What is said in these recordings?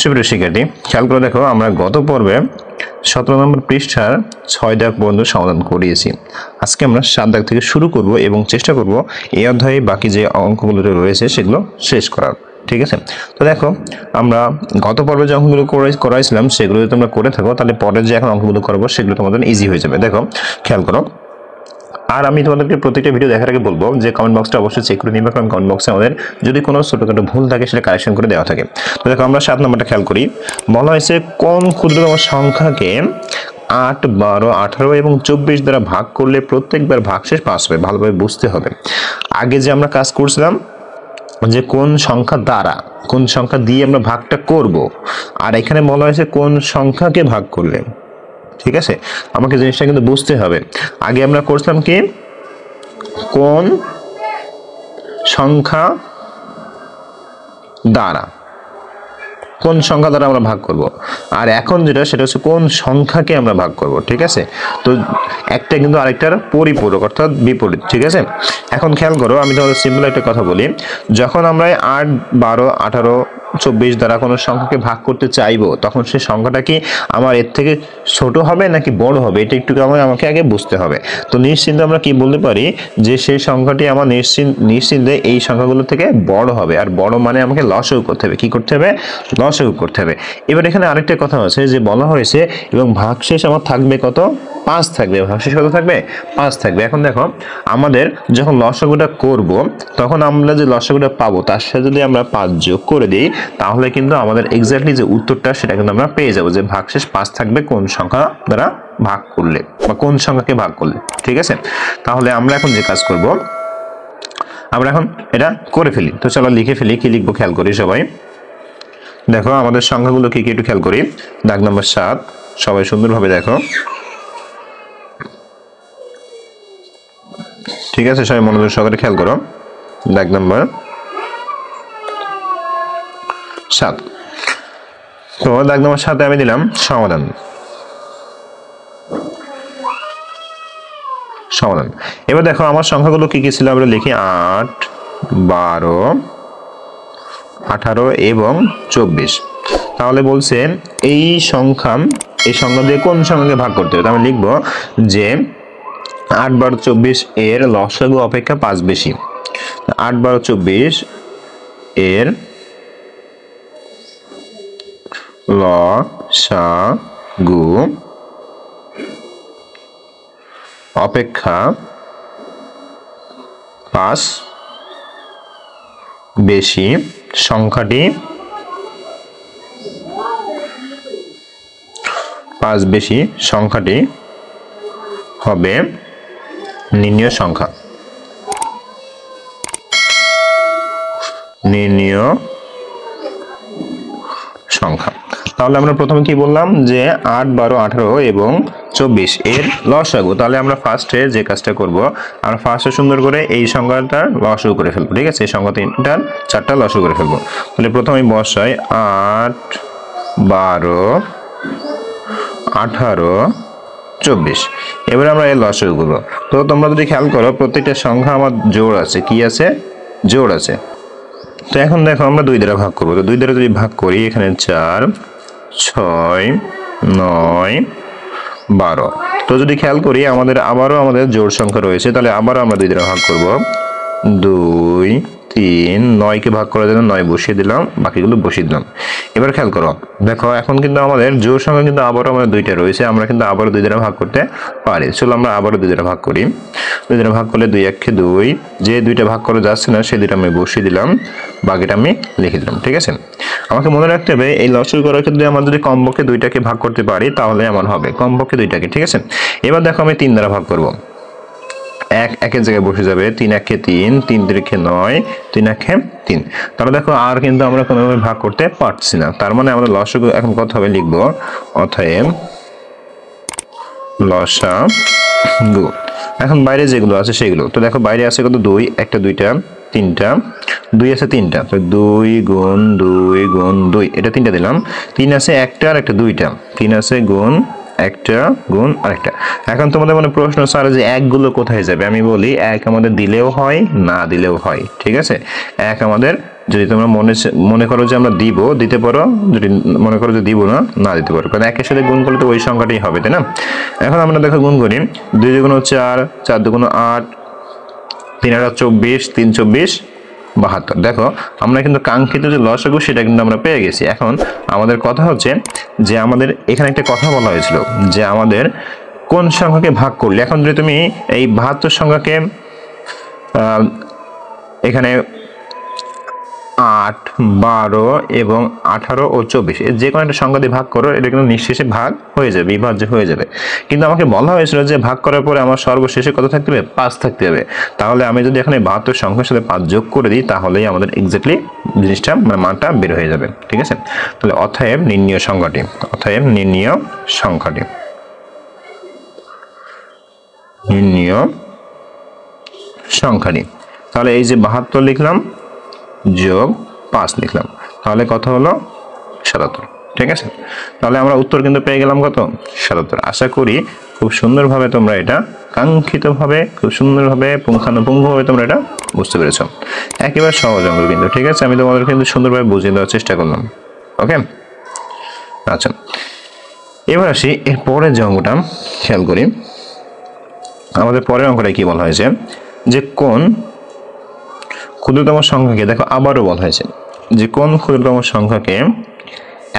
সুপ্রিয় শিক্ষার্থী, খেয়াল করে দেখো, আমরা গত পর্বে 17 নম্বর পৃষ্ঠার 6 দাগ পর্যন্ত সমাধান করিয়েছি। আজকে আমরা 7 দাগ থেকে শুরু করব এবং চেষ্টা করব এই অধ্যায়ে বাকি যে অঙ্কগুলো রয়েছে সেগুলো শেষ করার। ঠিক আছে, তো দেখো আমরা গত পর্বে যে অঙ্কগুলো করাইছিলাম সেগুলো যদি তোমরা করে থাকো তাহলে পরের যে এখন অঙ্কগুলো করবো সেগুলো তোমাদের ইজি হয়ে যাবে। দেখো খেয়াল করো, আর আমি তোমাদেরকে প্রত্যেকটা ভিডিও দেখার আগে বলবো যে কমেন্ট বক্সটা অবশ্যই চেক করে নিবে, কারণ কমেন্ট বক্সে আমাদের যদি কোনো ছোটখাটো ভুল থাকে সেটা কারেকশন করে দেওয়া থাকে। তো দেখো আমরা 7 নম্বরটা খেয়াল করি। বলা হয়েছে কোন ক্ষুদ্রতম সংখ্যাকে 8, 12, 18 এবং 24 দ্বারা ভাগ করলে প্রত্যেকবার ভাগশেষ 5 হবে। ভালোভাবে বুঝতে হবে। আগে যে আমরা কাজ করছিলাম যে কোন সংখ্যা দ্বারা, কোন সংখ্যা দিয়ে আমরা ভাগটা করব, আর এখানে বলা হয়েছে কোন সংখ্যাকে ভাগ করলে। ঠিক আছে, আমাকে জিনিসটা কিন্তু বুঝতে হবে। আগে আমরা করছিলাম কি কোন সংখ্যা দ্বারা, কোন সংখ্যা দ্বারা আমরা ভাগ করব, আর এখন যেটা সেটা হচ্ছে কোন সংখ্যাকে আমরা ভাগ করব। ঠিক আছে, তো একটা কিন্তু আরেকটার পরিপূরক অর্থাৎ বিপরীত। ঠিক আছে, এখন খেয়াল করো, আমি তোমাদের সিম্পল একটা কথা বলি। যখন আমরা 8, 12, 18, 24 দ্বারা কোনো সংখ্যাকে ভাগ করতে চাইবো তখন সেই সংখ্যাটা কি আমার এর থেকে ছোট হবে নাকি বড় হবে, এটা একটু আমাকে আগে বুঝতে হবে। তো নিশ্চিন্তে আমরা কি বলতে পারি যে সেই সংখ্যাটি আমার নিশ্চিন্তে এই সংখ্যাগুলো থেকে বড় হবে, আর বড় মানে আমাকে লসাগু করতে হবে। কি করতে হবে? লসাগু করতে হবে। এবার এখানে আরেকটা কথা আছে যে বলা হয়েছে এবং ভাগশেষ আমার থাকবে কত? 5 থাকবে। ভাগশেষ কত থাকবে? 5 থাকবে। এখন দেখো আমাদের যখন লসাগুটা করব তখন আমরা যে লসাগুটা পাবো তার সাথে যদি আমরা 5 যোগ করে দিই তাহলে কিন্তু আমাদের এক্স্যাক্টলি যে উত্তরটা সেটা কিন্তু আমরা পেয়ে যাবো, যে ভাগশেষ 5 থাকবে কোন সংখ্যা দ্বারা ভাগ করলে বা কোন সংখ্যাকে ভাগ করলে। ঠিক আছে, তাহলে আমরা এখন যে কাজ করব আমরা এখন এটা করে ফেলি। তো চলো লিখে ফেলি। কি লিখবো খেয়াল করি সবাই। দেখো আমাদের সংখ্যাগুলো কি কি একটু খেয়াল করি। দাগ নম্বর 7, সবাই সুন্দরভাবে দেখো। ঠিক আছে, সবাই মনোযোগ সহকারে খেয়াল করো। দাগ নম্বর 7। তো দাগ নম্বর 7 আমি দিলাম সমাধান। সমাধান। এবার দেখো আমার সংখ্যাগুলো কি কি ছিল আমরা লিখি। 8, 12, 18 এবং 24। তাহলে বলছে এই সংখ্যা দিয়ে কোন সংখ্যাকে ভাগ করতে হবে। আমি লিখবো যে 8, 12, 24 এর লসাগু অপেক্ষা 5 বেশি। 8, 12, 24 এর লসাগু অপেক্ষা 5 বেশি। সংখ্যাটি 5 বেশি সংখ্যাটি হবে নির্ণীয় সংখ্যা। নির্ণীয় সংখ্যা। তাহলে আমরা প্রথমে কি বললাম যে 8, 12, 18 এবং 24 এর লসাগু। তাহলে আমরা ফার্স্টে যে কাজটা করব, আমরা ফার্স্টে সুন্দর করে এই সংখ্যাটার লসাগু করে ফেলবো। ঠিক আছে, এই সংখ্যা 3টার 4টা লসাগু করে ফেলবো। তাহলে প্রথমে বসাই 8, 12, 18, 24। এবার আমরা এর লসাগু করব। তো তোমরা যদি খেয়াল করো প্রত্যেকটা সংখ্যা আমার জোড় আছে। কি আছে? জোড় আছে। তো এখন দেখো আমরা 2 দ্বারা ভাগ করবো। তো 2 দ্বারা যদি ভাগ করি, এখানে 4, 6, 9, 12। তো যদি খেয়াল করি আমাদের জোড় সংখ্যা রয়েছে, তাহলে আবারও আমরা 2 দ্বারা ভাগ করব। 2, 3, 9কে ভাগ করার জন্য 9 বসিয়ে দিলাম, বাকিগুলো বসিয়ে দিলাম। এবার খেয়াল করো, দেখো এখন কিন্তু আমাদের জোড় সংখ্যা কিন্তু আবারও আমাদের 2টা রয়েছে। আমরা কিন্তু আবারও 2 দ্বারা ভাগ করতে পারি। চলো আমরা আবারও 2 দ্বারা ভাগ করি। 2 দ্বারা ভাগ করলে 2 1 2। যে 2টা ভাগ করা যাচ্ছে না সেই 2টা আমি বসিয়ে দিলাম, বাকিটা আমি লিখে দিলাম। ঠিক আছে, আমাকে মনে রাখতে হবে এই লসাগু করার ক্ষেত্রে আমরা যদি কমপক্ষে 2টাকে ভাগ করতে পারি তাহলে এমন হবে, কমপক্ষে 2টাকে। ঠিক আছে, এবার দেখো আমি 3 দ্বারা ভাগ করব। 1 একের জায়গায় বসে যাবে। 3 1 3, 3 3 9, 3 1 3। তাহলে দেখো আর কিন্তু আমরা কোনোভাবে ভাগ করতে পারছি না। তার মানে আমাদের লসাগু এখন কত হবে লিখবো, অতএব লসাগু। এখন বাইরে যেগুলো আছে সেগুলো। তো দেখো বাইরে আছে কত? 2, 1টা 2টা 3টা, 2 আছে 3টা। তো 2 গুণ 2 গুণ 2, এটা 3টা দিলাম। 3 আছে 1টা আর একটা 2টা। 3 আছে গুণ 1টা গুণ আরেকটা। এখন তোমাদের মনে প্রশ্ন, স্যার যে 1 গুলো কোথায় যাবে? আমি বলি 1 আমাদের দিলেও হয় না দিলেও হয়। ঠিক আছে, 1 আমাদের যদি তোমরা মনে করো যে আমরা দিতে পারো, যদি মনে করো যে দিব না দিতে পারো, কারণ একের সাথে গুণ করলে তো ওই সংখ্যাটাই হবে, তাই না? এখন আমরা দেখো গুণ করি, 2 দুগুণ 4, 4 দুগুণ 8, 3 8 24, 3 24 72। দেখো আমরা কিন্তু কাঙ্ক্ষিত যে লসাগু সেটা কিন্তু আমরা পেয়ে গেছি। এখন আমাদের কথা হচ্ছে যে আমাদের এখানে একটা কথা বলা হয়েছিল যে আমাদের কোন সংখ্যাকে ভাগ করলে, এখন যদি তুমি এই 72 সংখ্যাকে এখানে 8, 12 এবং 18 ও 24 যে কোনো একটা সংখ্যা দিয়ে ভাগ করো, এটা কিন্তু নিঃশেষে ভাগ হয়ে যাবে, বিভাজ্য হয়ে যাবে। কিন্তু আমাকে বলা হয়েছিল যে ভাগ করার পরে আমার সর্বশেষে কত থাকতে হবে? 5 থাকতে হবে। তাহলে আমি যদি এখানে 72 সংখ্যার সাথে 5 যোগ করে দিই তাহলেই আমাদের এক্স্যাক্টলি জিনিসটা মানে মানটা বের হয়ে যাবে, ঠিক আছে? তাহলে অতএব নির্ণীয় সংখ্যাটি তাহলে এই যে 72 লিখলাম যোগ 5 লিখলাম, তাহলে কত হলো? 77, ঠিক আছে? তাহলে আমরা উত্তর কিন্তু পেয়ে গেলাম কত? 77। আশা করি খুব সুন্দরভাবে তোমরা এটা কাঙ্ক্ষিতভাবে খুব সুন্দরভাবে পুঙ্খানুপুঙ্খভাবে তোমরা এটা বুঝতে পেরেছো। একেবারে সহজ অঙ্ক কিন্তু, ঠিক আছে? আমি তোমাদের কিন্তু সুন্দরভাবে বুঝিয়ে দেওয়ার চেষ্টা করলাম। ওকে, আচ্ছা এবার আসি এর পরের যে অঙ্কটা, খেয়াল করি আমাদের পরের অঙ্কটা কি বলা হয়েছে যে কোন ক্ষুদ্রতম সংখ্যাকে, দেখো আবারও বলা হয়েছে যে কোন ক্ষুদ্রতম সংখ্যাকে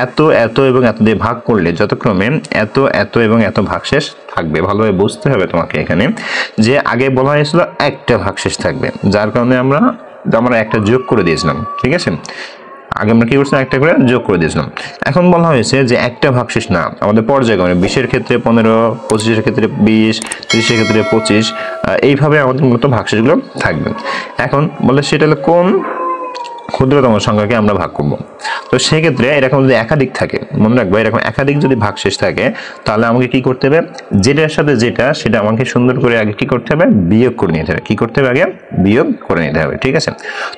এত এত এবং এত দিয়ে ভাগ করলে যথাক্রমে এত এত এবং এত ভাগশেষ থাকবে। ভালোভাবে বুঝতে হবে তোমাকে এখানে যে আগে বলা হয়েছিল একটা ভাগশেষ থাকবে, যার কারণে আমরা একটা যোগ করে দিয়েছিলাম, ঠিক আছে? আগে আমরা কি করছিলাম? একটা করে যোগ করে দিয়েছিলাম। এখন বলা হয়েছে যে একটা ভাগশেষ না, আমাদের পর্যায়ক্রমে 20-এর ক্ষেত্রে 15, 25-এর ক্ষেত্রে 20, 30-এর ক্ষেত্রে 25, এইভাবে আমাদের মূলত ভাগশেষগুলো থাকবে। এখন বলে সেটা হলো কোন ক্ষুদ্রতম সংখ্যাকে আমরা ভাগ করব। তো সেক্ষেত্রে এরকম যদি একাধিক থাকে, মনে রাখবো এরকম একাধিক যদি ভাগশেষ থাকে তাহলে আমাকে কি করতে হবে? যেটার সাথে যেটা সেটা আমাকে সুন্দর করে আগে কি করতে হবে? বিয়োগ করে নিতে হবে। কি করতে হবে? আগে বিয়োগ করে নিতে হবে, ঠিক আছে?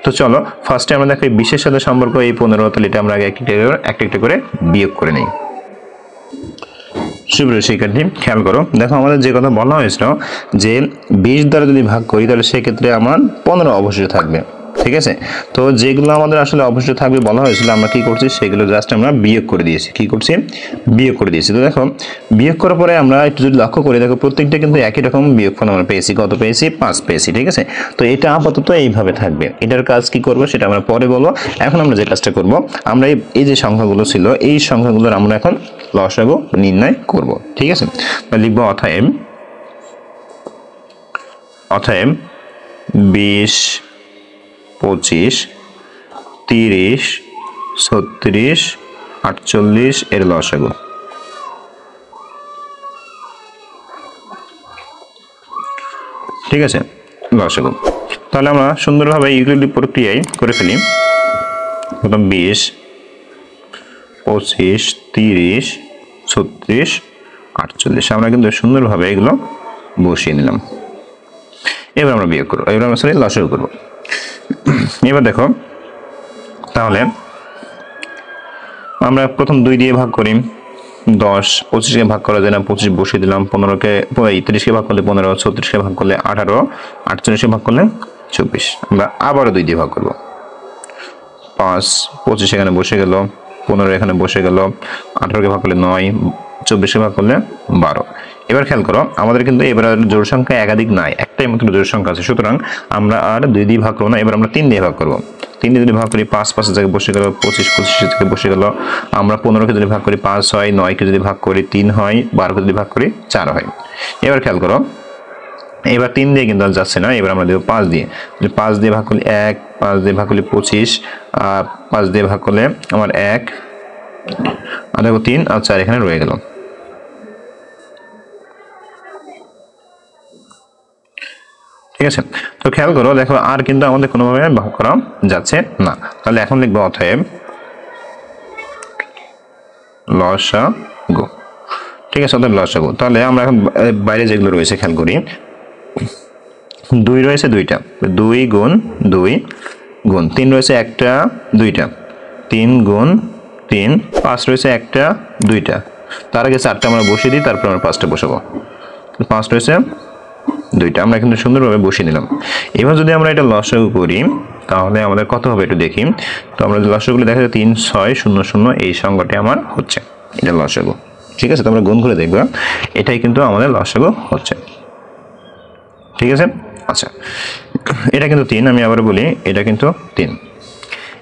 তো চলো ফার্স্টে আমরা দেখো এই 20-এর সাথে সম্পর্ক এই 15, তাহলে এটা আমরা আগে একটা করে বিয়োগ করে নিই। সুপ্রিয় শিক্ষার্থী খেয়াল করো, দেখো আমাদের যে কথা বলা হয়েছিল যে 20 দ্বারা যদি ভাগ করি তাহলে সেক্ষেত্রে আমার 15 অবশ্যই থাকবে, ঠিক আছে? তো যেগুলো আমাদের আসলে অবশ্যই থাকবে বলা হয়েছিল, আমরা কি করছি সেগুলো জাস্ট আমরা বিয়োগ করে দিয়েছি। কি করছি? বিয়োগ করে দিয়েছি। তো দেখো বিয়োগ করার পরে আমরা একটু যদি লক্ষ্য করি, দেখো প্রত্যেকটা কিন্তু একই রকম বিয়োগফল আমরা পেয়েছি। কত পেয়েছি? 5 পেয়েছি, ঠিক আছে? তো এটা আপাতত এইভাবে থাকবে। এটার কাজ কি করব সেটা আমরা পরে বলবো। এখন আমরা যে কাজটা করব, আমরা এই যে সংখ্যাগুলো ছিল এই সংখ্যাগুলোর আমরা এখন লসাগু নির্ণয় করব, ঠিক আছে? লিখব অতএব 20, 25, 30, 36, 48 এর লসাগু। ঠিক আছে, লসাগু। তাহলে আমরা সুন্দরভাবে ইউক্লিড প্রক্রিয়ায় করে ফেলি। প্রথম 20, 25, 30, 36, 48 আমরা কিন্তু সুন্দরভাবে এগুলো বসিয়ে নিলাম। এবার আমরা বিয়োগ করবো, এবার আমরা লসাগু করবো। এবার দেখো তাহলে আমরা প্রথম 2 দিয়ে ভাগ করি, 10, 25-কে ভাগ করা যায় না, 25 বসিয়ে দিলাম। 30-কে ভাগ করলে 15, 36-কে ভাগ করলে 18, 48-কে ভাগ করলে 24। আমরা আবারও 2 দিয়ে ভাগ করবো। 5, 25 এখানে বসে গেল, 15 এখানে বসে গেল, 18-কে ভাগ করলে 9, 24-কে ভাগ করলে 12। এবার খেয়াল করো আমাদের কিন্তু এবার জোড় সংখ্যা একাধিক নাই, একটাই মাত্র জোড় সংখ্যা আছে। সুতরাং আমরা আর 2 দিয়ে ভাগ করবো না, এবার আমরা 3 দিয়ে ভাগ করবো। 3 দিয়ে যদি ভাগ করি 5 5 জায়গায় বসে গেল, 25 25 থেকে বসে গেল। আমরা 15-কে যদি ভাগ করি 5 হয়, 9-কে যদি ভাগ করি 3 হয়, 12-কে যদি ভাগ করি 4 হয়। এবার খেয়াল করো এবার 3 দিয়ে কিন্তু আর যাচ্ছে না, এবার আমরা দেব 5 দিয়ে। 5 দিয়ে ভাগ করলে 1, 5 দিয়ে ভাগ করলে 25, 5 দিয়ে ভাগ করলে আমার 1 আর দেখো 3 আর 4 এখানে রয়ে গেল। ঠিক আছে, তো খেয়াল করো দেখো আর কিন্তু আমাদের কোনোভাবে ভাগ করা যাচ্ছে না। তাহলে এখন লিখবো অতএব লসাগু। ঠিক আছে, অতএব লসাগু। তাহলে আমরা এখন বাইরে যেগুলো রয়েছে খেয়াল করি, 2 রয়েছে 2টা, 2 গুণ 2 গুণ 3 রয়েছে 1টা 2টা, 3 গুণ 3, 5 রয়েছে 1টা 2টা। তার আগে 4টা আমরা বসিয়ে দিই, তারপর আমরা 5টা বসাবো। 5 রয়েছে দুইটা আমরা কিন্তু সুন্দরভাবে বসিয়ে দিলাম। এবার যদি আমরা এটা লসাগু করি তাহলে আমাদের কত হবে একটু দেখি। তো আমরা লসাগুলো দেখা যায় 3 6 0 0 এই সংখ্যাটি আমার হচ্ছে, এটা লসাগু। ঠিক আছে, তো আমরা গুণ করে দেখব, এটাই কিন্তু আমাদের লসাগু হচ্ছে। ঠিক আছে, আচ্ছা এটা কিন্তু 3, আমি আবার বলি এটা কিন্তু 3।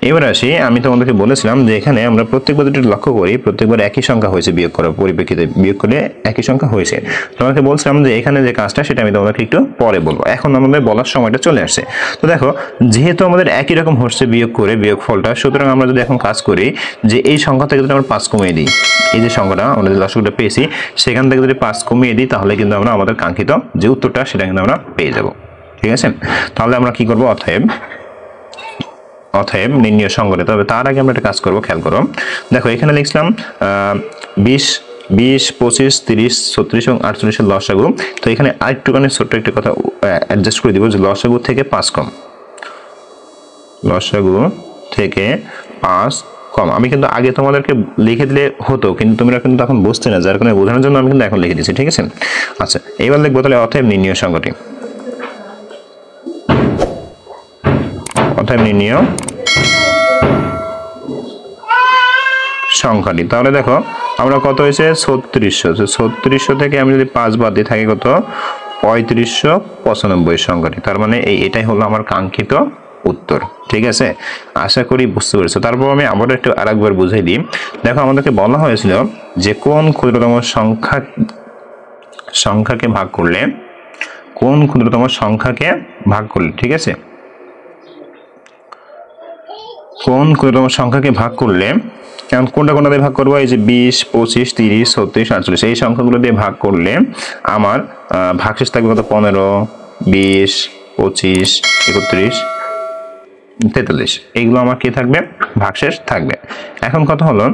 এবার আসি, আমি তোমাদেরকে বলেছিলাম যে এখানে আমরা প্রত্যেকবার যদি লক্ষ্য করি প্রত্যেকবার একই সংখ্যা হয়েছে বিয়োগ করার পরিপ্রেক্ষিতে, বিয়োগ করলে একই সংখ্যা হয়েছে। তোমাকে বলছিলাম যে এখানে যে কাজটা সেটা আমি তোমাদেরকে একটু পরে বলবো, এখন আমাদের বলার সময়টা চলে আসছে। তো দেখো, যেহেতু আমাদের একই রকম হচ্ছে বিয়োগ করে বিয়োগ ফলটা, সুতরাং আমরা যদি এখন কাজ করি যে এই সংখ্যা থেকে যদি আমরা 5 কমিয়ে দিই, এই যে সংখ্যাটা আমরা যে লসাগুটা পেয়েছি সেখান থেকে যদি 5 কমিয়ে দিই তাহলে কিন্তু আমরা আমাদের কাঙ্ক্ষিত যে উত্তরটা সেটা কিন্তু আমরা পেয়ে যাব। ঠিক আছে, তাহলে আমরা কি করব, অতএব নির্ণয় সংখ্যাটি। তবে তার আগে আমরা একটা কাজ করব, খেয়াল করো। দেখো এখানে লিখলাম 20 20 25 30 36 এবং 48 এর লসাগু। তো এখানে আরেকটুখানি ছোট্ট একটা কথা অ্যাডজাস্ট করে দিব যে লসাগু থেকে 5 কম, লসাগু থেকে 5 কম। আমি কিন্তু আগে তোমাদেরকে লিখে দিলে হতো, কিন্তু তোমরা কিন্তু তখন বুঝতে না, যার কারণে বোঝানোর জন্য আমি কিন্তু এখন লিখে দিচ্ছি। ঠিক আছে, আচ্ছা এবার লিখবো তাহলে অতএব নির্ণয় সংখ্যাটি, অতএব নির্ণয় সংখ্যাটি। তাহলে দেখো আমরা কত হয়েছে 3600, 3600 থেকে আমি যদি 5 বাদ দিই থাকে কত 3595 সংখ্যাটি। তার মানে এটাই হলো আমার কাঙ্ক্ষিত উত্তর। ঠিক আছে, আশা করি বুঝতে পেরেছো। তারপর আমি আবার একটু আরেকবার বুঝিয়ে দিই। দেখো আমাদেরকে বলা হয়েছিল যে কোন ক্ষুদ্রতম সংখ্যাকে ভাগ করলে, কোন ক্ষুদ্রতম সংখ্যাকে ভাগ করলে, ঠিক আছে, কোন ক্ষুদ্রতম সংখ্যাকে ভাগ করলে, কারণ কোনটা কোনটা দিয়ে ভাগ করবো, এই যে 20 25 30 36 48 এই সংখ্যাগুলো দিয়ে ভাগ করলে আমার ভাগশেষ থাকবে কত 15 20 25 31 43, এইগুলো আমার কি থাকবে, ভাগশেষ থাকবে। এখন কথা হলো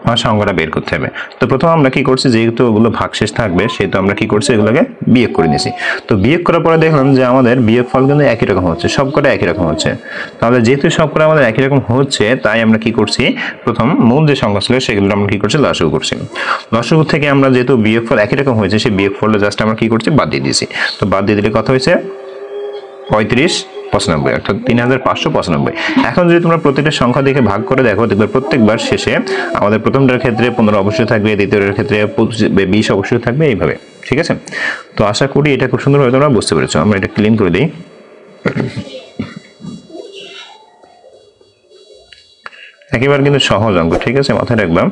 আমার সংখ্যাটা বের করতে হবে। তো প্রথম আমরা কি করছি, যেহেতু ওগুলো ভাগশেষ থাকবে সেহেতু আমরা কি করছি, এগুলোকে বিয়োগ করে নিয়েছি। তো বিয়োগ করার পরে দেখলাম যে আমাদের বিয়োগ ফল কিন্তু একই রকম হচ্ছে, সবকটা একই রকম হচ্ছে। তাহলে যেহেতু সবকটা আমাদের একই রকম হচ্ছে তাই আমরা কি করছি, প্রথম মূল যে সংখ্যা ছিল সেগুলো আমরা কি করছি, লসাগু করছি। লসাগু থেকে আমরা যেহেতু বিয়োগ ফল একই রকম হয়েছে সেই বিয়োগ ফলটা জাস্ট আমরা কি করছি, বাদ দিয়ে দিয়েছি। তো বাদ দিয়ে দিলে কত হয়েছে 35 95, অর্থাৎ 3595। এখন যদি তোমরা প্রত্যেকটা সংখ্যা দেখে ভাগ করে দেখো, দেখবে প্রত্যেকবার শেষে আমাদের প্রথমটার ক্ষেত্রে 15 অবশ্যই থাকবে, দ্বিতীয়টার ক্ষেত্রে 20 অবশ্যই থাকবে, এইভাবে। ঠিক আছে, তো আশা করি এটা খুব সুন্দরভাবে তোমরা বুঝতে পেরেছো। আমরা এটা ক্লিন করে দিই। একেবারে কিন্তু সহজ অঙ্ক, ঠিক আছে, মাথায় রাখবা।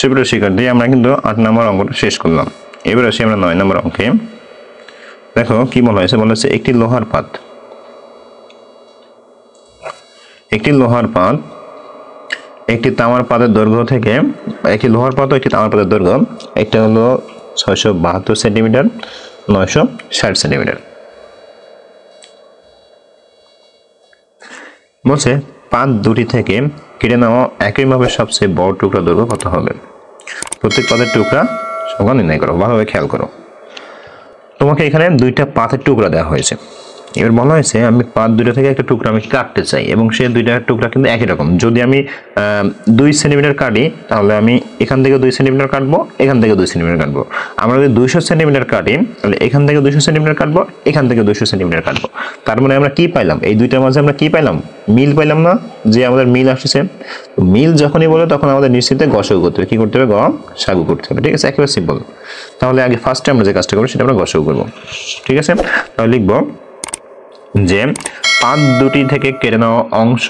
সুপ্রিয় শিক্ষার্থী, আমরা কিন্তু 8 নম্বর অঙ্কটা শেষ করলাম। এবার আসি আমরা 9 নম্বর অঙ্কে। দেখো কি বলা হয়েছে, বলা হয়েছে একটি লোহার পাত একটি তামার পাতের দৈর্ঘ্য থেকে, একটি লোহার পাত ও একটি তামার পাতের দৈর্ঘ্য, একটা হলো 672 সেন্টিমিটার, 960 সেন্টিমিটার। বলছে পাত দুটি থেকে কেটে নেওয়া একইভাবে সবচেয়ে বড় টুকরা দৈর্ঘ্য কত হবে। প্রত্যেক পাতের টুকরা সংখ্যা নির্ণয় করো, ভালোভাবে খেয়াল করো। তোমাকে এখানে দুইটা পাতের টুকরা দেওয়া হয়েছে। এবার বলা হয়েছে আমি পাত দুইটা থেকে একটা টুকরা আমি কাটতে চাই, এবং সেই দুইটা টুকরা কিন্তু একই রকম। যদি আমি 2 সেন্টিমিটার কাটি তাহলে আমি এখান থেকে 2 সেন্টিমিটার কাটবো, এখান থেকে 2 সেন্টিমিটার কাটবো। আমরা যদি 200 সেন্টিমিটার কাটি তাহলে এখান থেকে 200 সেন্টিমিটার কাটবো, এখান থেকে 200 সেন্টিমিটার কাটবো। তার মানে আমরা কি পাইলাম, এই দুইটার মাঝে আমরা কি পাইলাম, মিল পাইলাম না, যে আমাদের মিল আসছে। মিল যখনই বলে তখন আমাদের নিশ্চিতে গসাগু করতে হবে। কি করতে হবে, গসাগু করতে হবে। ঠিক আছে, একেবারে সিম্পল। তাহলে আগে ফার্স্টে আমরা যে কাজটা করবো সেটা আমরা গসাগু করবো। ঠিক আছে, তাহলে লিখবো যে পাত দুটি থেকে কেটে নেওয়া অংশ,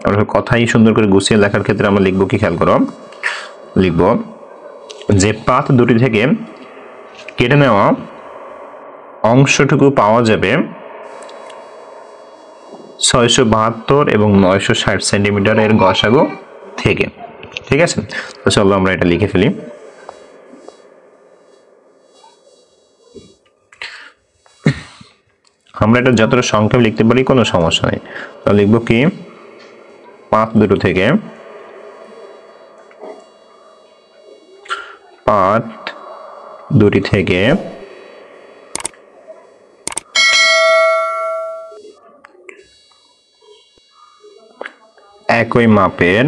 আমরা কথাই সুন্দর করে গুছিয়ে লেখার ক্ষেত্রে আমরা লিখবো কি, খেয়াল করো, লিখবো যে পাত দুটি থেকে কেটে নেওয়া অংশটুকু পাওয়া যাবে 672 এবং 960 সেন্টিমিটারের গসাগু থেকে। ঠিক আছে, তো চলো আমরা এটা লিখে ফেলি। আমরা এটা যতটা সংক্ষেপে লিখতে পারি কোনো সমস্যা নেই। তাহলে লিখবো কি, পাত দুটো থেকে, পাত দুটি থেকে একই মাপের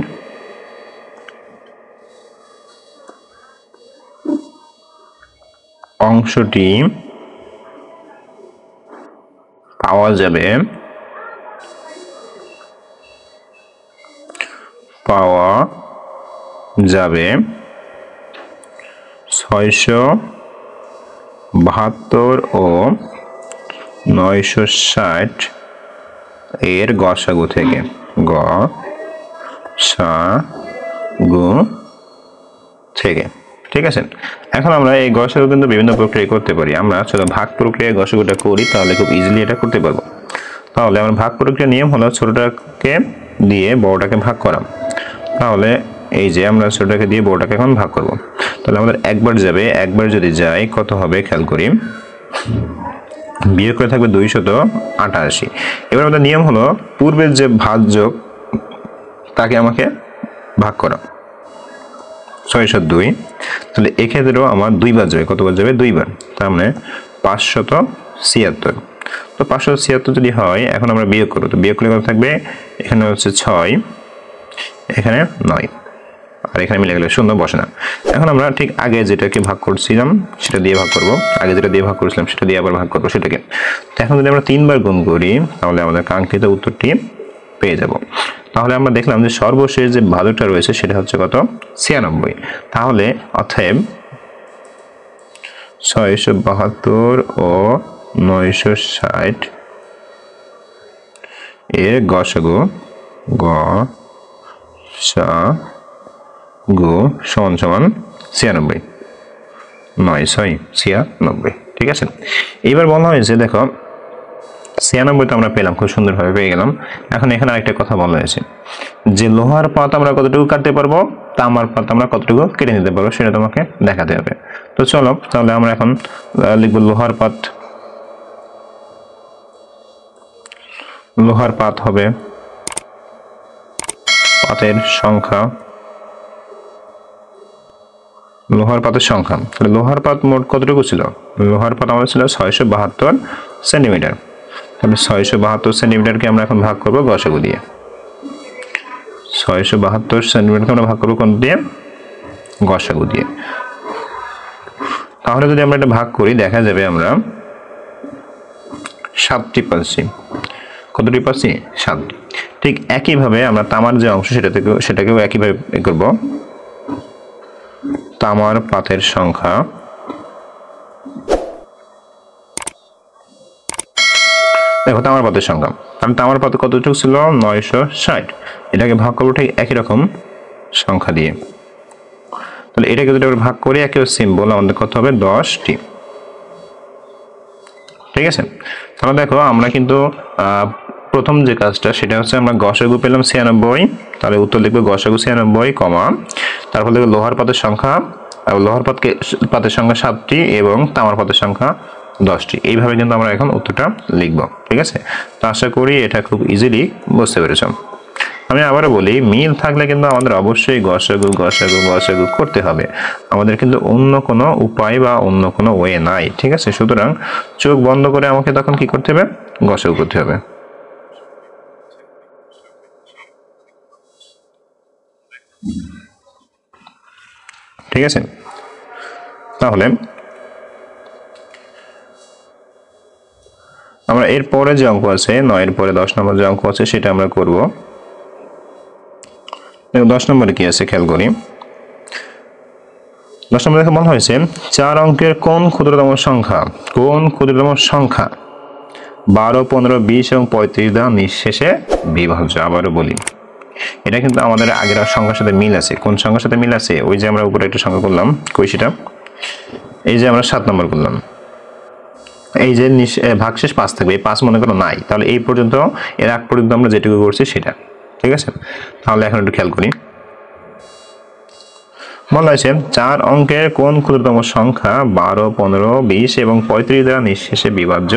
অংশটি পাওয়া যাবে 672 ও 960 এর গসাগু থেকে ঠিক আছে। এখন আমরা এই গসাগু কিন্তু বিভিন্ন প্রক্রিয়া করতে পারি। আমরা চলো ভাগ প্রক্রিয়ায় গসাগুটা করি, তাহলে খুব ইজিলি এটা করতে পারবো। তাহলে আমরা ভাগ প্রক্রিয়ার নিয়ম হলো ছোটটাকে দিয়ে বড়টাকে ভাগ করা। তাহলে এই যে আমরা ছোটটাকে দিয়ে বড়টাকে এখন ভাগ করব। তাহলে আমাদের একবার যাবে, একবার যদি যায় কত হবে খেয়াল করি, বিয়োগ করে থাকবে 288। এবার আমাদের নিয়ম হলো পূর্বের যে ভাজ্যক তাকে আমাকে ভাগ করা 602। তাহলে এক্ষেত্রেও আমার দুইবার যাবে, কতবার যাবে, দুইবার, তার মানে 576। তো 576 যদি হয় এখন আমরা বিয়োগ করবো, তো বিয়োগ করলে কত থাকবে, এখানে হচ্ছে 6, এখানে 9, আর এখানে মিলে গেলে 0 বসে না। এখন আমরা ঠিক আগে যেটাকে ভাগ করছিলাম সেটা দিয়ে ভাগ করব, আগে যেটা দিয়ে ভাগ করেছিলাম সেটা দিয়ে আবার ভাগ করবো সেটাকে। তো এখন যদি আমরা 3 বার গুণ করি তাহলে আমাদের কাঙ্ক্ষিত উত্তরটি পেয়ে যাব। তাহলে আমরা দেখলাম যে সর্বশেষ যে ভাজকটা রয়েছে সেটা হচ্ছে কত, 96। তাহলে অতএব 672 ও 960 এর গসাগু সমান সমান 96, 996। ঠিক আছে। এবার বলা হয়েছে দেখো 96 তো আমরা পেলাম, খুব সুন্দরভাবে পেয়ে গেলাম। এখন এখানে আরেকটা কথা বলা হয়েছে যে লোহার পাত আমরা কতটুকু কাটতে পারবো, তামার পাত আমরা কতটুকু কেটে নিতে পারবো সেটা তোমাকে দেখাতে হবে। তো চলো তাহলে আমরা এখন লিখব লোহার পাত। লোহার পাত হবে পাতের সংখ্যা, লোহার পাতের সংখ্যা। তাহলে লোহার পাত মোট কতটুকু ছিল, লোহার পাত আমাদের ছিল 672 সেন্টিমিটার। তাহলে 672 সেন্টিমিটারকে আমরা এখন ভাগ করবো গসাগু দিয়ে। 672 সেন্টিমিটারকে আমরা ভাগ করবো কোন দিয়ে, গসাগু দিয়ে। তাহলে যদি আমরা এটা ভাগ করি দেখা যাবে আমরা 7টি পাচ্ছি। কতটি পাচ্ছি, 7টি। ঠিক একইভাবে আমরা তামার যে অংশ সেটাকেও একইভাবে করব। তামার পাতের সংখ্যা, দেখো তামার পাতের সংখ্যা, কারণ তামার পাত কতটুকু ছিল, 960। এটাকে ভাগ করবো ঠিক একই রকম সংখ্যা দিয়ে। তাহলে এটাকে যদি আমরা ভাগ করি একই সিম্বল, আমাদের কত হবে, 10টি। ঠিক আছে। তাহলে দেখো আমরা কিন্তু প্রথম যে কাজটা সেটা হচ্ছে আমরা গসাগু পেলাম 96, তাহলে উত্তর লিখবো গসাগু 96, তারপর লিখবো লোহার পাতের সংখ্যা, লোহার পাতের সংখ্যা 7টি এবং তামার পাতের সংখ্যা 10টি। এইভাবে কিন্তু আমরা এখন উত্তরটা লিখবো। ঠিক আছে। তো আশা করি এটা খুব ইজিলি বুঝতে পেরেছ। আমি আবারও বলি, মিল থাকলে কিন্তু আমাদের অবশ্যই গসাগু গসাগু গসাগু করতে হবে, আমাদের কিন্তু অন্য কোনো উপায় বা অন্য কোনো ওয়ে নাই। ঠিক আছে। সুতরাং চোখ বন্ধ করে আমাকে তখন কি করতে হবে, গসাগু করতে হবে। ঠিক আছে। তাহলে আমরা এর পরে যে অঙ্ক আছে 9 এর পরে 10 নম্বর যে অঙ্ক আছে সেটা আমরা করব। 10 নম্বরে কি আছে খেয়াল করি। 10 নম্বরে দেখে বলা হয়েছে 4 অঙ্কের কোন ক্ষুদ্রতম সংখ্যা 12, 15, 20 এবং 35 দ্বারা নিঃশেষে বিভাজ্য। আবারও বলি, এটা কিন্তু আমাদের আগের সংখ্যার সাথে মিল আছে। কোন সংখ্যার সাথে মিল আছে, ওই যে আমরা উপরে একটা সংখ্যা করলাম, কই সেটা, এই যে আমরা 7 নম্বর করলাম, এই যে ভাগশেষ 5 থাকবে, এই 5 মনে করো নাই, তাহলে এই পর্যন্ত, এর আগ পর্যন্ত আমরা যেটুকু করছি সেটা। ঠিক আছে। তাহলে এখন একটু খেয়াল করি। বলা হয়েছে 4 অঙ্কের কোন ক্ষুদ্রতম সংখ্যা 12, 15, 20 এবং 35 দ্বারা নিঃশেষে বিভাজ্য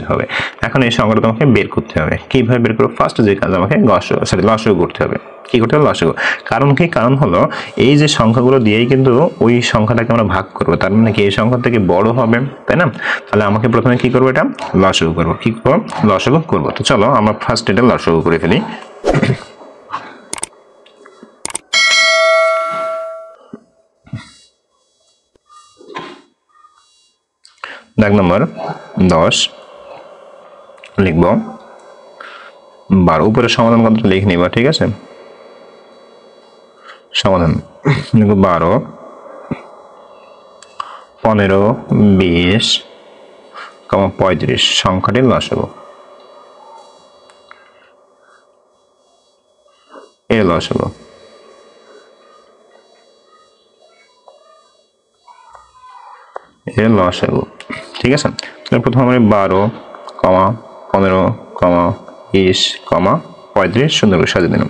হবে। এখন এই সংখ্যাটা তোমাকে বের করতে হবে। কিভাবে বের করবো, ফার্স্ট যে কাজ আমাকে লসাগু করতে হবে। কি করতে হবে, লসাগু। কারণ কি, কারণ হলো এই যে সংখ্যাগুলো দিয়েই কিন্তু ওই সংখ্যাটাকে আমরা ভাগ করবো, তার মানে কি এই সংখ্যা থেকে বড় হবে, তাই না। তাহলে আমাকে প্রথমে কি করবো, এটা লসাগু করবো। কি করবো, লসাগু করবো। তো চলো আমরা ফার্স্ট এটা লসাগু করে ফেলি। দাগ নম্বর 10 লিখব 12 উপরে সমাধান কত লিখে নিবা ঠিক আছে সমাধান লিখব 12 15 20 35 সংখ্যাটি লসাগু এর লসাগু ঠিক আছে তাহলে প্রথমে আমরা 12, 15, 20, 35 সুন্দর করে সাজিয়ে দিলাম